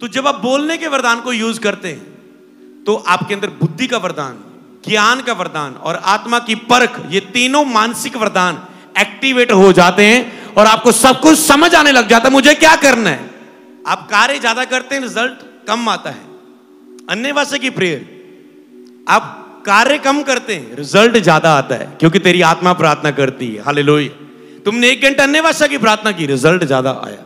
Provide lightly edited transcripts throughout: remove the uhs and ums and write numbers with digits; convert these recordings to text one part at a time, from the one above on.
तो जब आप बोलने के वरदान को यूज करते हैं तो आपके अंदर बुद्धि का वरदान, ज्ञान का वरदान और आत्मा की परख, ये तीनों मानसिक वरदान एक्टिवेट हो जाते हैं और आपको सब कुछ समझ आने लग जाता है मुझे क्या करना है। आप कार्य ज्यादा करते हैं, रिजल्ट कम आता है। अन्य भाषा की प्रेयर, आप कार्य कम करते हैं, रिजल्ट ज्यादा आता है, क्योंकि तेरी आत्मा प्रार्थना करती है। हालेलुया। तुमने 1 घंटा अन्य भाषा की प्रार्थना की, रिजल्ट ज्यादा आया।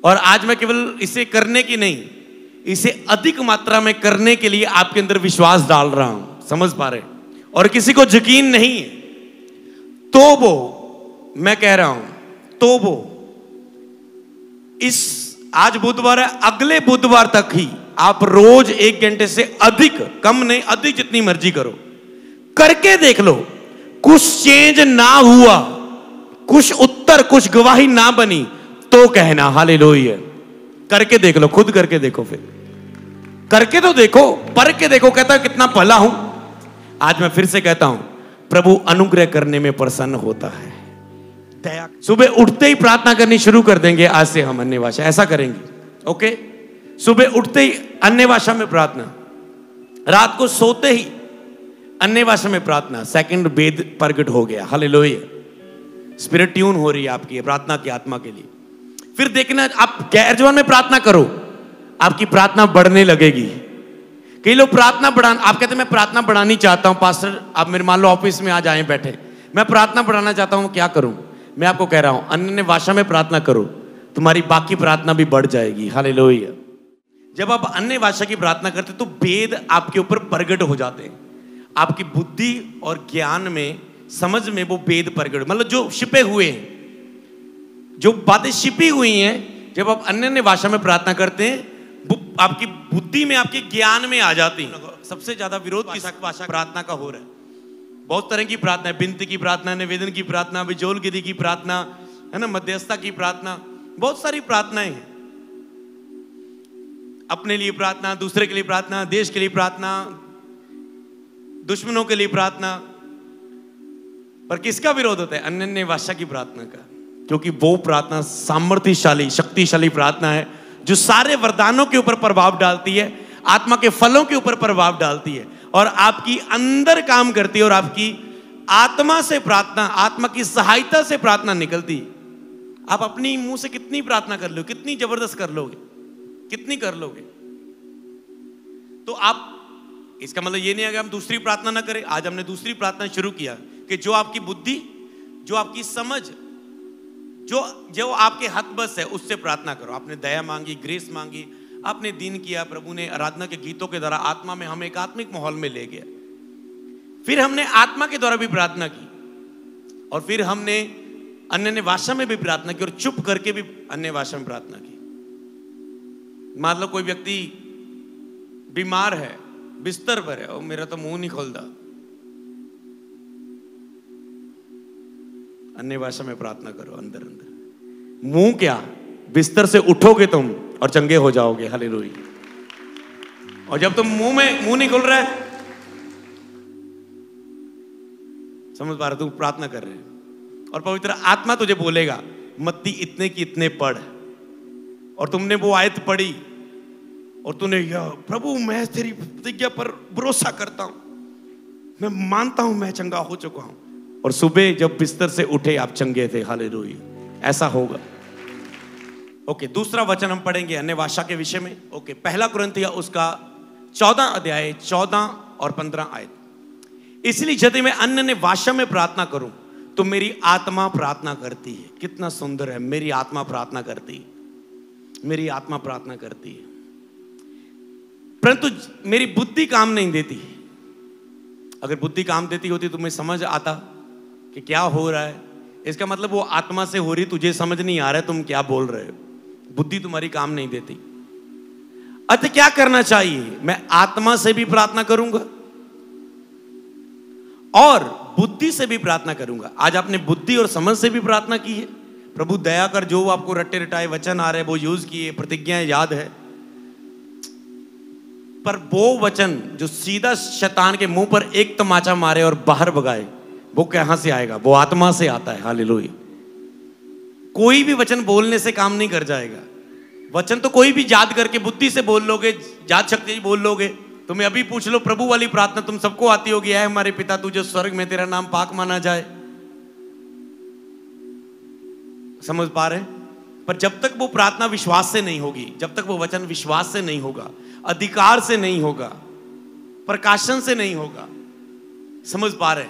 और आज मैं केवल इसे करने की नहीं, इसे अधिक मात्रा में करने के लिए आपके अंदर विश्वास डाल रहा हूं। समझ पा रहे? और किसी को यकीन नहीं है तो वो, मैं कह रहा हूं तो वो इस, आज बुधवार है, अगले बुधवार तक ही आप रोज 1 घंटे से अधिक, कम नहीं अधिक, जितनी मर्जी करो, करके देख लो। कुछ चेंज ना हुआ, कुछ उत्तर, कुछ गवाही ना बनी तो कहना हालेलुया। करके देख लो, खुद करके देखो, फिर करके तो देखो, परख के देखो। कहता है कितना भला हूं। आज मैं फिर से कहता हूं, प्रभु अनुग्रह करने में प्रसन्न होता है। दया, सुबह उठते ही प्रार्थना करनी शुरू कर देंगे आज से हम अन्य भाषा, ऐसा करेंगे। ओके, सुबह उठते ही अन्य भाषा में प्रार्थना, रात को सोते ही अन्य भाषा में प्रार्थना। सेकंड वेद प्रकट हो गया। हालेलुया। स्पिरिट ट्यून हो रही है आपकी प्रार्थना की आत्मा के लिए। फिर देखना, आप गैर जवान में प्रार्थना करो, आपकी प्रार्थना बढ़ने लगेगी। कई लोग प्रार्थना बढ़ाना, आप कहते हैं मैं प्रार्थना बढ़ानी चाहता हूं पास्टर, आप मेरे मान लो ऑफिस में आज आए बैठे, मैं प्रार्थना बढ़ाना चाहता हूं, क्या करूं? मैं आपको कह रहा हूं अन्य भाषा में प्रार्थना करो, तुम्हारी बाकी प्रार्थना भी बढ़ जाएगी। हालेलुया। जब आप अन्य भाषा की प्रार्थना करते तो वेद आपके ऊपर प्रकट हो जाते हैं। आपकी बुद्धि और ज्ञान में, समझ में वो वेद प्रकट, मतलब जो छिपे हुए हैं, जो बातें छिपी हुई हैं, जब आप अन्य भाषा में प्रार्थना करते हैं वो आपकी बुद्धि में, आपके ज्ञान में आ जाती है। सबसे ज्यादा विरोध किस भाषा प्रार्थना का हो रहा है? बहुत तरह की प्रार्थना है, विनती की प्रार्थना, निवेदन की प्रार्थना, विजोल गिरी की प्रार्थना है ना, मध्यस्थता की प्रार्थना, बहुत सारी प्रार्थनाएं हैं। अपने लिए प्रार्थना, दूसरे के लिए प्रार्थना, देश के लिए प्रार्थना, दुश्मनों के लिए प्रार्थना। पर किसका विरोध होता है? अन्य भाषा की प्रार्थना का, क्योंकि वो प्रार्थना सामर्थ्यशाली, शक्तिशाली प्रार्थना है जो सारे वरदानों के ऊपर प्रभाव डालती है, आत्मा के फलों के ऊपर प्रभाव डालती है और आपकी अंदर काम करती है और आपकी आत्मा से प्रार्थना, आत्मा की सहायता से प्रार्थना निकलती है। आप अपनी मुंह से कितनी प्रार्थना कर लो, कितनी जबरदस्त कर लोगे, कितनी कर लोगे? तो आप, इसका मतलब ये नहीं है कि हम दूसरी प्रार्थना ना करें। आज हमने दूसरी प्रार्थना शुरू किया कि जो आपकी बुद्धि, जो आपकी समझ, जो आपके हक बस है, उससे प्रार्थना करो। आपने दया मांगी, ग्रेस मांगी, आपने दीन किया, प्रभु ने आराधना के गीतों के द्वारा आत्मा में हमें एक आत्मिक माहौल में ले गया। फिर हमने आत्मा के द्वारा भी प्रार्थना की और फिर हमने अन्य भाषा में भी प्रार्थना की और चुप करके भी अन्य भाषा में प्रार्थना की। मान लो कोई व्यक्ति बीमार है, बिस्तर पर है और मेरा तो मुंह नहीं खोलता, अन्य भाषा में प्रार्थना करो अंदर अंदर। मुंह क्या, बिस्तर से उठोगे तुम और चंगे हो जाओगे। हालेलुया। और जब तुम मुंह नहीं खुल रहा है, समझ पा रहे, तुम प्रार्थना कर रहे हैं और पवित्र आत्मा तुझे बोलेगा मत्ती इतने की इतने पढ़, और तुमने वो आयत पढ़ी और तूने, प्रभु मैं तेरी प्रतिज्ञा पर भरोसा करता हूं, मैं मानता हूं मैं चंगा हो चुका हूं, और सुबह जब बिस्तर से उठे आप चंगे थे। हालेलुया। ऐसा होगा। ओके, दूसरा वचन हम पढ़ेंगे अन्य भाषा के विषय में। ओके, पहला कुरिन्थिया उसका 14 अध्याय 14 और 15 आयत। इसलिए यदि मैं अन्य भाषा में प्रार्थना करूं तो मेरी आत्मा प्रार्थना करती है। कितना सुंदर है, मेरी आत्मा प्रार्थना करती है, मेरी आत्मा प्रार्थना करती है, परंतु मेरी बुद्धि काम नहीं देती। अगर बुद्धि काम देती होती तो मैं समझ आता कि क्या हो रहा है। इसका मतलब वो आत्मा से हो रही, तुझे समझ नहीं आ रहा है तुम क्या बोल रहे हो, बुद्धि तुम्हारी काम नहीं देती। अतः क्या करना चाहिए? मैं आत्मा से भी प्रार्थना करूंगा और बुद्धि से भी प्रार्थना करूंगा। आज आपने बुद्धि और समझ से भी प्रार्थना की है, प्रभु दया कर, जो आपको रट्टे रटाए वचन आ रहे हैं वो यूज किए, प्रतिज्ञाएं याद है, पर वो वचन जो सीधा शैतान के मुंह पर एक तमाचा मारे और बाहर भगाए, वो कहां से आएगा? वो आत्मा से आता है। हालेलुया। कोई भी वचन बोलने से काम नहीं कर जाएगा, वचन तो कोई भी याद करके बुद्धि से बोल लोगे, याद शक्ति बोल लोगे। तुम्हें अभी पूछ लो प्रभु वाली प्रार्थना तुम सबको आती होगी, है हमारे पिता तू जो स्वर्ग में, तेरा नाम पाक माना जाए। समझ पा रहे? पर जब तक वो प्रार्थना विश्वास से नहीं होगी, जब तक वो वचन विश्वास से नहीं होगा, अधिकार से नहीं होगा, प्रकाशन से नहीं होगा, समझ पा रहे,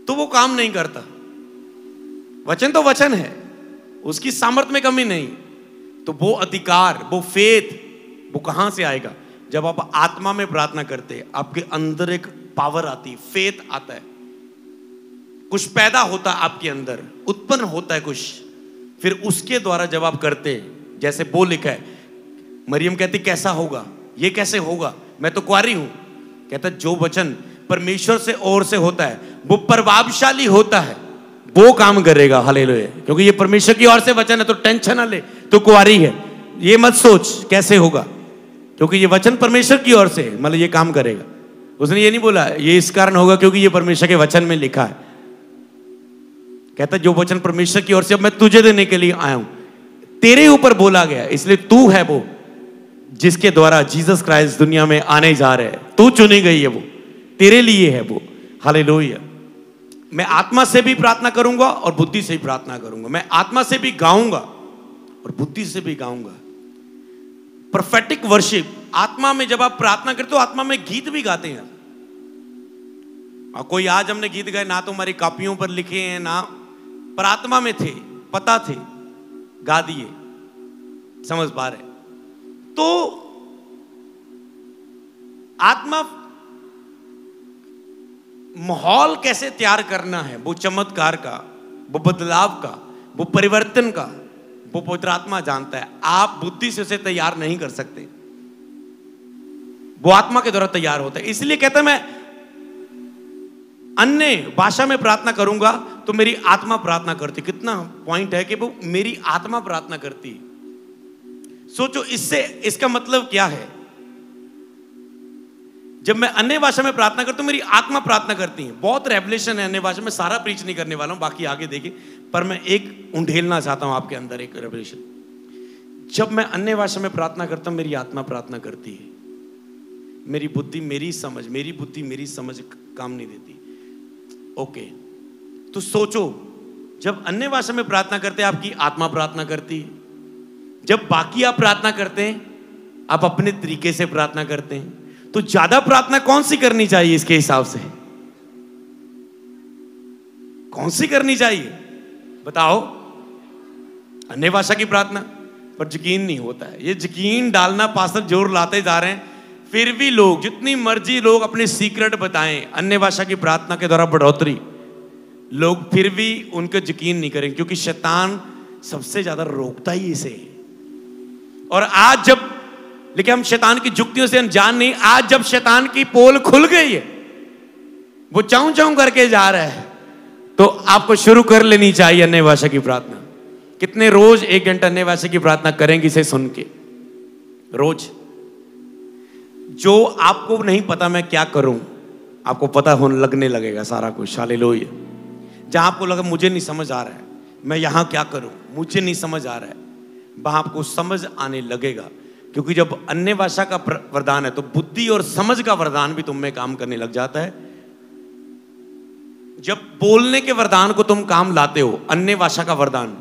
तो वो काम नहीं करता। वचन तो वचन है, उसकी सामर्थ्य में कमी नहीं। तो वो अधिकार, वो फेथ, वो कहां से आएगा? जब आप आत्मा में प्रार्थना करते हैं, आपके अंदर एक पावर आती है, फेथ आता है, कुछ पैदा होता है आपके अंदर, उत्पन्न होता है कुछ। फिर उसके द्वारा जब आप करते हैं, जैसे वो लिखा है, मरियम कहती कैसा होगा, ये कैसे होगा, मैं तो कुंवारी हूं। कहता जो वचन परमेश्वर से और से होता है वो प्रभावशाली होता है, वो काम करेगा। हालेलुया। क्योंकि ये परमेश्वर की ओर से वचन है, तो टेंशन ना ले, तो कुंवारी है, ये मत सोच कैसे होगा, क्योंकि ये वचन परमेश्वर की ओर से, मतलब ये काम करेगा। उसने ये नहीं बोला ये इस कारण होगा क्योंकि ये परमेश्वर के वचन में लिखा है। कहता जो वचन परमेश्वर की ओर से अब मैं तुझे देने के लिए आया हूं, तेरे ऊपर बोला गया, इसलिए तू है वो जिसके द्वारा जीसस क्राइस्ट दुनिया में आने जा रहे हैं। तू चुनी गई है, वो तेरे लिए है वो। हालेलुया। मैं आत्मा से भी प्रार्थना करूंगा और बुद्धि से भी प्रार्थना करूंगा। मैं आत्मा से भी गाऊंगा और बुद्धि से भी गाऊंगा। प्रोफेटिक वर्शिप, आत्मा में जब आप प्रार्थना करते हो, आत्मा में गीत भी गाते हैं। और कोई आज हमने गीत गाए ना, तो हमारी कॉपियों पर लिखे हैं ना, पर आत्मा में थे, पता थे, गा दिए। समझ पा रहे? तो आत्मा माहौल कैसे तैयार करना है, वो चमत्कार का, वो बदलाव का, वो परिवर्तन का, वो पवित्र आत्मा जानता है। आप बुद्धि से उसे तैयार नहीं कर सकते, वो आत्मा के द्वारा तैयार होता है। इसलिए कहता है मैं अन्य भाषा में प्रार्थना करूंगा तो मेरी आत्मा प्रार्थना करती। कितना पॉइंट है कि वो मेरी आत्मा प्रार्थना करती। सोचो इससे, इसका मतलब क्या है? जब मैं अन्य भाषा में प्रार्थना करता हूं, मेरी आत्मा प्रार्थना करती है। बहुत रेवलेशन है अन्य भाषा में, सारा प्रीच नहीं करने वाला हूं, बाकी आगे देखिए। पर मैं एक उंडेलना चाहता हूं आपके अंदर एक रेवलेशन। जब मैं अन्य भाषा में प्रार्थना करता हूं, मेरी आत्मा प्रार्थना करती है। मेरी बुद्धि, मेरी समझ, मेरी बुद्धि, मेरी समझ काम नहीं देती। ओके, तो सोचो जब अन्य भाषा में प्रार्थना करते हैं, आपकी आत्मा प्रार्थना करती है। जब बाकी आप प्रार्थना करते हैं, आप अपने तरीके से प्रार्थना करते हैं। तो ज्यादा प्रार्थना कौन सी करनी चाहिए इसके हिसाब से? कौन सी करनी चाहिए बताओ? अन्य भाषा की प्रार्थना। पर यकीन नहीं होता है। ये यकीन डालना पास्टर जोर लाते जा रहे हैं, फिर भी लोग, जितनी मर्जी लोग अपने सीक्रेट बताएं अन्य भाषा की प्रार्थना के द्वारा बढ़ोतरी, लोग फिर भी उनको यकीन नहीं करेंगे, क्योंकि शैतान सबसे ज्यादा रोकता ही इसे। और आज जब, लेकिन हम शैतान की जुक्तियों से अनजान नहीं, आज जब शैतान की पोल खुल गई है, वो चाऊं चाऊं करके जा रहा है, तो आपको शुरू कर लेनी चाहिए अन्य भाषा की प्रार्थना। कितने रोज 1 घंटा अन्य भाषा की प्रार्थना करेंगे इसे सुन के? रोज। जो आपको नहीं पता मैं क्या करूं, आपको पता होने लगने लगेगा सारा कुछ। हालेलुया। जहां आपको लगा मुझे नहीं समझ आ रहा है, मैं यहां क्या करूं, मुझे नहीं समझ आ रहा है, वहां आपको समझ आने लगेगा। क्योंकि जब अन्य भाषा का वरदान है, तो बुद्धि और समझ का वरदान भी तुम में काम करने लग जाता है। जब बोलने के वरदान को तुम काम लाते हो, अन्य भाषा का वरदान,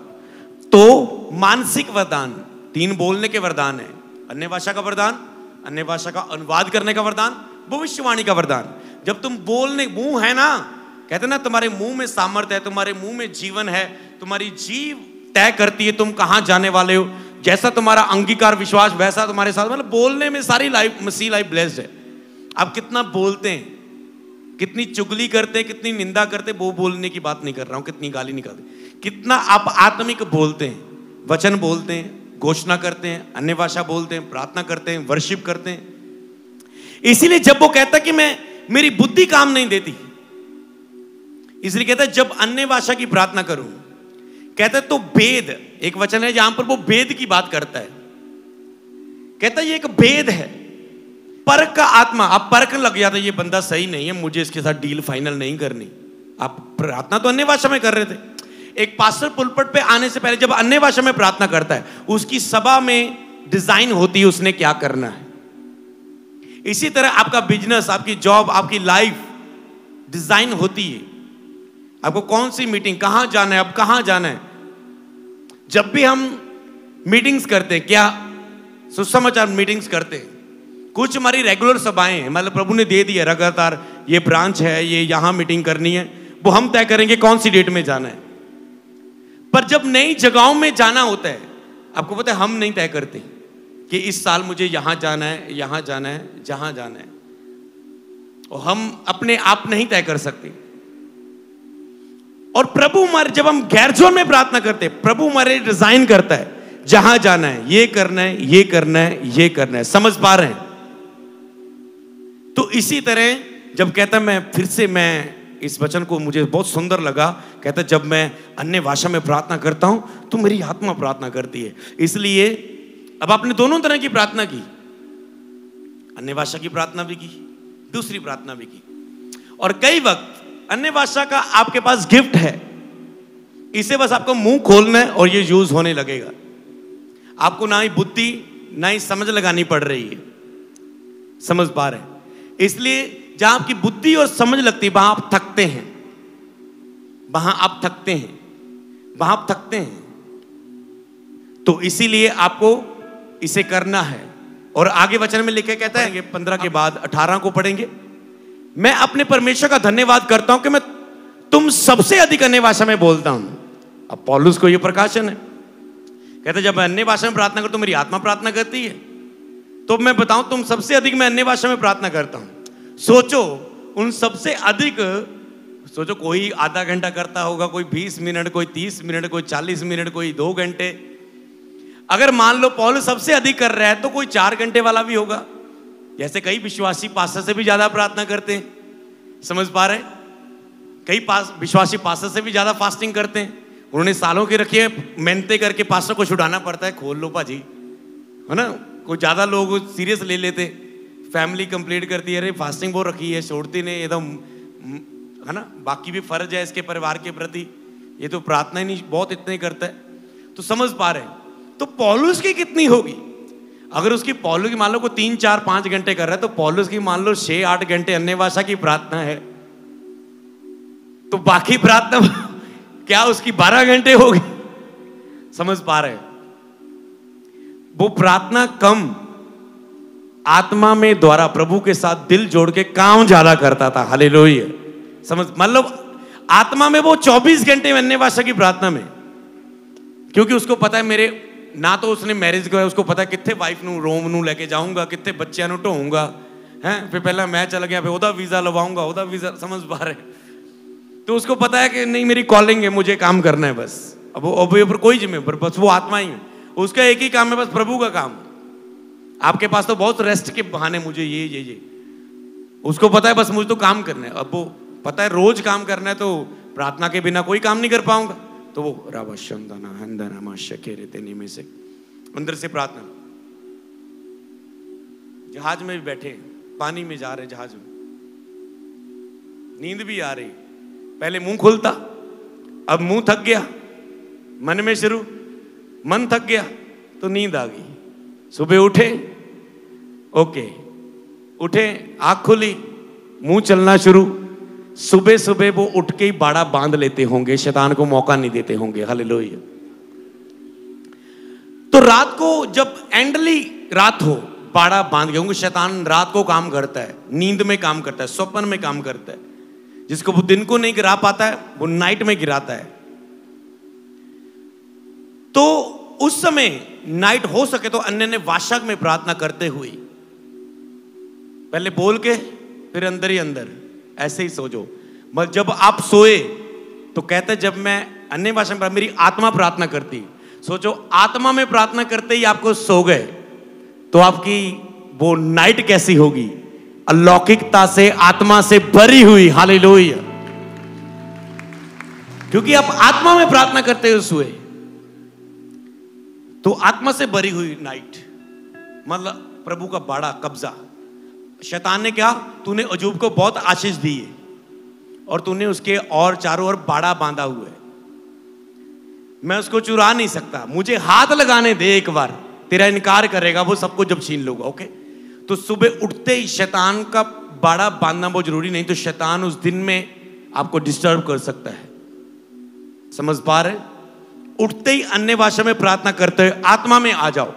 तो मानसिक वरदान, 3 बोलने के वरदान है, अन्य भाषा का वरदान, अन्य भाषा का अनुवाद करने का वरदान, भविष्यवाणी का वरदान। जब तुम बोलने, मुंह है ना, कहते ना तुम्हारे मुंह में सामर्थ्य है, तुम्हारे मुंह में जीवन है, तुम्हारी जीव तय करती है तुम कहां जाने वाले हो। जैसा तुम्हारा अंगीकार विश्वास, वैसा तुम्हारे साथ, मतलब बोलने में सारी लाइफ, मसीह लाइफ ब्लेस्ड है। आप कितना बोलते हैं, कितनी चुगली करते हैं, कितनी निंदा करते हैं, वो बोलने की बात नहीं कर रहा हूं, कितनी गाली निकालते, कितना आप आत्मिक बोलते हैं, वचन बोलते हैं, घोषणा करते हैं, अन्य भाषा बोलते हैं, प्रार्थना करते हैं, वर्शिप करते हैं। इसीलिए जब वो कहता कि मैं, मेरी बुद्धि काम नहीं देती, इसलिए कहता है जब अन्य भाषा की प्रार्थना करूं, कहता है तो भेद, एक वचन है जहां पर वो भेद की बात करता है। कहता है ये एक भेद है, परख का आत्मा। आप परख लग जाता है ये बंदा सही नहीं है, मुझे इसके साथ डील फाइनल नहीं करनी। आप प्रार्थना तो अन्य भाषा में कर रहे थे, एक पास्टर पुलपट पे आने से पहले जब अन्य भाषा में प्रार्थना करता है, उसकी सभा में डिजाइन होती है उसने क्या करना है। इसी तरह आपका बिजनेस, आपकी जॉब, आपकी लाइफ डिजाइन होती है। आपको कौन सी मीटिंग, कहां जाना है, अब कहां जाना है। जब भी हम मीटिंग्स करते हैं, क्या सुसमाचार मीटिंग्स करते हैं, कुछ हमारी रेगुलर सभाएं हैं, मतलब प्रभु ने दे दिया लगातार ये ब्रांच है, ये यहां मीटिंग करनी है, वो हम तय करेंगे कौन सी डेट में जाना है। पर जब नई जगहों में जाना होता है, आपको पता है हम नहीं तय करते कि इस साल मुझे यहां जाना है, यहां जाना है, जहां जाना है, और हम अपने आप नहीं तय कर सकते। और प्रभु हमारे, जब हम गैर जोन में प्रार्थना करते हैं, प्रभु हमारे डिजाइन करता है जहां जाना है, ये करना है, ये करना है, ये करना है। समझ पा रहे हैं? तो इसी तरह जब कहता मैं फिर से, मैं इस वचन को मुझे बहुत सुंदर लगा, कहता जब मैं अन्य भाषा में प्रार्थना करता हूं तो मेरी आत्मा प्रार्थना करती है। इसलिए अब आपने दोनों तरह की प्रार्थना की, अन्य भाषा की प्रार्थना भी की, दूसरी प्रार्थना भी की। और कई वक्त अन्य भाषा का आपके पास गिफ्ट है, इसे बस आपको मुंह खोलना है और ये यूज होने लगेगा। आपको ना ही बुद्धि ना ही समझ लगानी पड़ रही है। समझ पा रहे हैं? इसलिए जहां आपकी बुद्धि और समझ लगती है, वहां आप थकते हैं, वहां आप थकते हैं, वहां आप थकते हैं। तो इसीलिए आपको इसे करना है। और आगे वचन में लिखे कहता है 15 के बाद 18 को पढ़ेंगे, मैं अपने परमेश्वर का धन्यवाद करता हूं कि मैं तुम सबसे अधिक अन्य भाषा में बोलता हूं। अब पौलुस को यह प्रकाशन है, कहता है जब मैं अन्य भाषा में प्रार्थना करता हूं मेरी आत्मा प्रार्थना करती है। तो मैं बताऊं तुम सबसे अधिक मैं अन्य भाषा में प्रार्थना करता हूं। सोचो उन सबसे अधिक, सोचो कोई आधा घंटा करता होगा, कोई 20 मिनट, कोई 30 मिनट, कोई 40 मिनट, कोई 2 घंटे। अगर मान लो पौलुस सबसे अधिक कर रहा है तो कोई 4 घंटे वाला भी होगा। जैसे कई विश्वासी पास्टर से भी ज्यादा प्रार्थना करते हैं। समझ पा रहे हैं? कई विश्वासी पास्टर से भी ज्यादा फास्टिंग करते हैं। उन्होंने सालों की रखी है, मेहनतें करके पास्टर को छुड़ाना पड़ता है, खोल लो भाजी, है ना। कोई ज्यादा लोग सीरियस ले लेते, फैमिली कंप्लीट करती है, अरे फास्टिंग वो रखी है, छोड़ती नहीं एकदम, है ना। बाकी भी फर्ज है इसके परिवार के प्रति, ये तो प्रार्थना ही नहीं बहुत इतने करता है। तो समझ पा रहे हैं? तो पौलुस की कितनी होगी? अगर उसकी पौलुस की मान लो को 3, 4, 5 घंटे कर रहा है, तो पौलुस की मान लो 6, 8 घंटे अन्य भाषा की प्रार्थना है, तो बाकी प्रार्थना क्या उसकी 12 घंटे होगी? समझ पा रहे हैं? वो प्रार्थना कम आत्मा में द्वारा प्रभु के साथ दिल जोड़ के काम ज्यादा करता था। हालेलुया। समझ, मतलब आत्मा में वो 24 घंटे में अन्य भाषा की प्रार्थना में, क्योंकि उसको पता है मेरे ना तो उसने मैरिज किया, उसको पता है कितने वाइफ नू रोम नू लेके जाऊंगा, कितने बच्चों नू ढोऊंगा, हैं, फिर पहला मैं चला गया, फिर ओदा वीजा लवाऊंगा, ओदा वीजा। समझ पा रहे? तो उसको पता है कि नहीं मेरी कॉलिंग है, मुझे काम करना है बस। अब वो कोई जिम्मेदार, बस वो आत्मा ही है, उसका एक ही काम है, बस प्रभु का काम। आपके पास तो बहुत रेस्ट के बहाने, मुझे ये उसको पता है बस मुझे तो काम करना है। अब वो पता है रोज काम करना है, तो प्रार्थना के बिना कोई काम नहीं कर पाऊंगा। तो वो में से अंदर से प्रार्थना। जहाज में भी बैठे, पानी में जा रहे, जहाज में नींद भी आ रही, पहले मुंह खुलता, अब मुंह थक गया, मन में शुरू, मन थक गया तो नींद आ गई। सुबह उठे, ओके, उठे, आंख खुली, मुंह चलना शुरू। सुबह सुबह वो उठ के ही बाड़ा बांध लेते होंगे, शैतान को मौका नहीं देते होंगे। हालेलुया। तो रात को जब एंडली रात हो, बाड़ा बांध गए होंगे। शैतान रात को काम करता है, नींद में काम करता है, स्वप्न में काम करता है। जिसको वो दिन को नहीं गिरा पाता है, वो नाइट में गिराता है। तो उस समय नाइट हो सके तो अन्य भाषा में प्रार्थना करते हुए, पहले बोल के फिर अंदर ही अंदर ऐसे ही सोचो। जब आप सोए तो कहते जब मैं अन्य भाषा में, मेरी आत्मा प्रार्थना करती। सोचो आत्मा में प्रार्थना करते ही आपको सो गए तो आपकी वो नाइट कैसी होगी? अलौकिकता से, आत्मा से भरी हुई। हालेलुया। क्योंकि आप आत्मा में प्रार्थना करते हुए सोए, तो आत्मा से भरी हुई नाइट, मतलब प्रभु का बड़ा कब्जा। शैतान ने क्या, तूने अजूब को बहुत आशीष दी है और तूने उसके और चारों ओर बाड़ा बांधा हुआ है। मैं उसको चुरा नहीं सकता, मुझे हाथ लगाने दे एक बार, तेरा इनकार करेगा वो सबको जब छीन लूंगा। ओके, तो सुबह उठते ही शैतान का बाड़ा बांधना बहुत जरूरी नहीं, तो शैतान उस दिन में आपको डिस्टर्ब कर सकता है। समझ पा रहे? उठते ही अन्य भाषा में प्रार्थना करते हुए आत्मा में आ जाओ,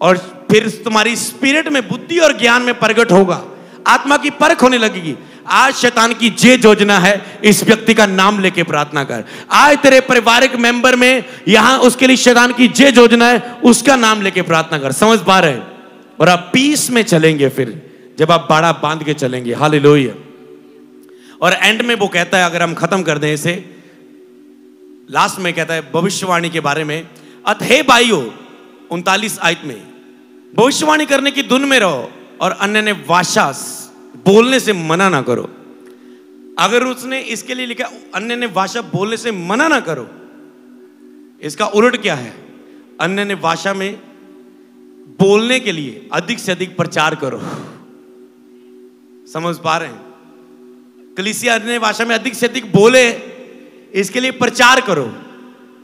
और फिर तुम्हारी स्पिरिट में बुद्धि और ज्ञान में प्रकट होगा, आत्मा की परख होने लगेगी। आज शैतान की जे योजना है, इस व्यक्ति का नाम लेके प्रार्थना कर। आज तेरे पारिवारिक मेंबर में यहां उसके लिए शैतान की जे योजना है, उसका नाम लेके प्रार्थना कर। समझ पा रहे? और आप पीस में चलेंगे फिर जब आप बाड़ा बांध के चलेंगे। हालेलुया। और एंड में वो कहता है, अगर हम खत्म कर दें इसे, लास्ट में कहता है भविष्यवाणी के बारे में, अतः भाइयों 39 आयत में, भविष्यवाणी करने की धुन में रहो और अन्य ने भाषा बोलने से मना ना करो। अगर उसने इसके लिए लिखा अन्य ने भाषा बोलने से मना ना करो, इसका उलट क्या है? अन्य ने भाषा में बोलने के लिए अधिक से अधिक प्रचार करो। समझ पा रहे हैं? कलीसिया अन्य भाषा में अधिक से अधिक बोले, इसके लिए प्रचार करो।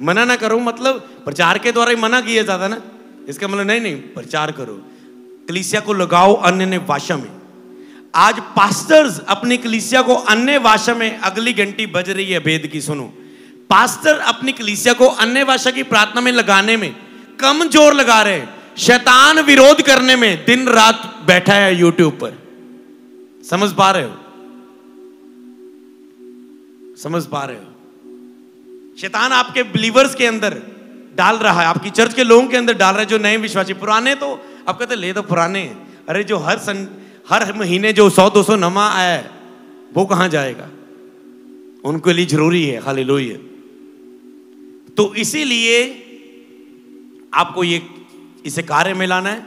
मना ना करो मतलब प्रचार के द्वारा ही मना किया जाता ना, इसका मतलब नहीं, प्रचार करो। कलीसिया को लगाओ अन्य ने भाषा में। आज पास्टर्स अपनी कलीसिया को अन्य भाषा में, अगली घंटी बज रही है वेद की, सुनो। पास्टर अपनी कलीसिया को अन्य भाषा की प्रार्थना में लगाने में कम जोर लगा रहे हैं, शैतान विरोध करने में दिन रात बैठा है यूट्यूब पर। समझ पा रहे हो? समझ पा रहे हो? शैतान आपके बिलीवर्स के अंदर डाल रहा है, आपकी चर्च के लोगों के अंदर डाल रहा है, जो नए विश्वासी। पुराने तो आप कहते ले तो पुराने हैं, अरे जो हर महीने जो 100-200 नमा आया है वो कहां जाएगा? उनके लिए जरूरी है। हालेलुया। तो इसीलिए आपको ये इसे कार्य में लाना है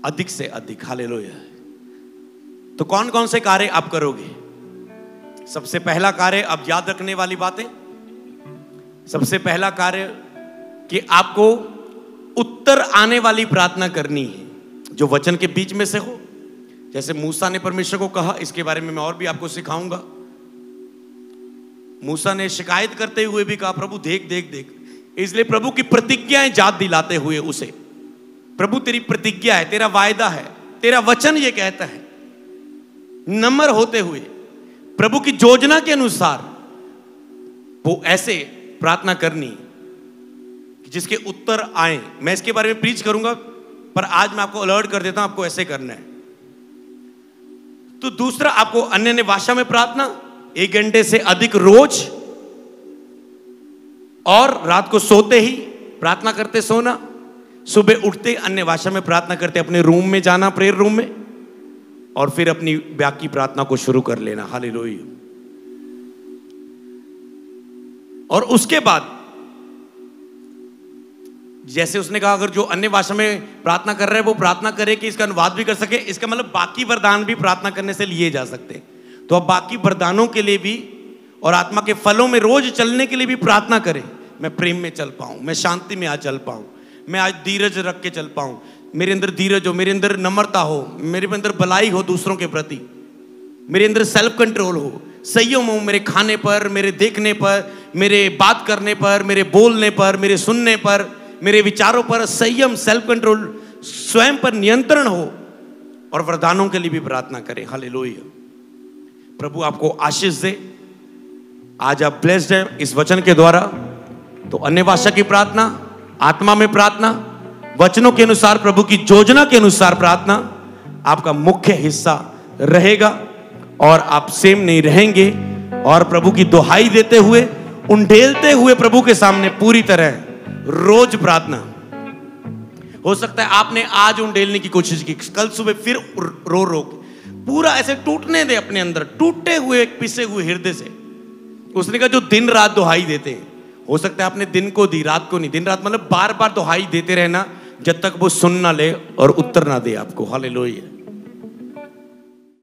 अधिक से अधिक। हालेलुया। तो कौन कौन से कार्य आप करोगे? सबसे पहला कार्य, अब याद रखने वाली बातें, सबसे पहला कार्य कि आपको उत्तर आने वाली प्रार्थना करनी है, जो वचन के बीच में से हो। जैसे मूसा ने परमेश्वर को कहा, इसके बारे में मैं और भी आपको सिखाऊंगा। मूसा ने शिकायत करते हुए भी कहा, प्रभु देख देख देख। इसलिए प्रभु की प्रतिज्ञाएं याद दिलाते हुए उसे, प्रभु तेरी प्रतिज्ञा है, तेरा वायदा है, तेरा वचन ये कहता है, नम्र होते हुए प्रभु की योजना के अनुसार वो ऐसे प्रार्थना करनी जिसके उत्तर आए। मैं इसके बारे में प्रीच करूंगा, पर आज मैं आपको अलर्ट कर देता हूं, आपको ऐसे करना है। तो दूसरा, आपको अन्य ने भाषा में प्रार्थना 1 घंटे से अधिक रोज, और रात को सोते ही प्रार्थना करते सोना, सुबह उठते अन्य भाषा में प्रार्थना करते अपने रूम में जाना, प्रेयर रूम में, और फिर अपनी बाकी प्रार्थना को शुरू कर लेना। हालेलुया। और उसके बाद जैसे उसने कहा, अगर जो अन्य भाषा में प्रार्थना कर रहे हैं वो प्रार्थना करे कि इसका अनुवाद भी कर सके, इसका मतलब बाकी वरदान भी प्रार्थना करने से लिए जा सकते हैं। तो अब बाकी वरदानों के लिए भी और आत्मा के फलों में रोज चलने के लिए भी प्रार्थना करें। मैं प्रेम में चल पाऊं, मैं शांति में आज चल पाऊं, मैं आज धीरज रख के चल पाऊं, मेरे अंदर धीरज हो, मेरे अंदर नम्रता हो, मेरे अंदर भलाई हो दूसरों के प्रति, मेरे अंदर सेल्फ कंट्रोल हो, संयम हो, मेरे खाने पर, मेरे देखने पर, मेरे बात करने पर, मेरे बोलने पर, मेरे सुनने पर, मेरे विचारों पर संयम, सेल्फ कंट्रोल, स्वयं पर नियंत्रण हो। और वरदानों के लिए भी प्रार्थना करें। हालेलुया। प्रभु आपको आशीष दे। आज आप ब्लेस्ड हैं इस वचन के द्वारा। तो अन्य भाषा की प्रार्थना, आत्मा में प्रार्थना, वचनों के अनुसार, प्रभु की योजना के अनुसार प्रार्थना आपका मुख्य हिस्सा रहेगा, और आप सेम नहीं रहेंगे। और प्रभु की दुहाई देते हुए, उंडेलते हुए प्रभु के सामने पूरी तरह रोज प्रार्थना। हो सकता है आपने आज उंडेलने की कोशिश की, कल सुबह फिर रो रो पूरा ऐसे टूटने दे अपने अंदर, टूटे हुए पिसे हुए हृदय से। उसने कहा जो दिन रात दुहाई देते हैं, हो सकता है आपने दिन को दी, रात को नहीं। दिन रात मतलब बार बार दुहाई देते रहना जब तक वो सुन ना ले और उत्तर ना दे आपको। हालेलुया।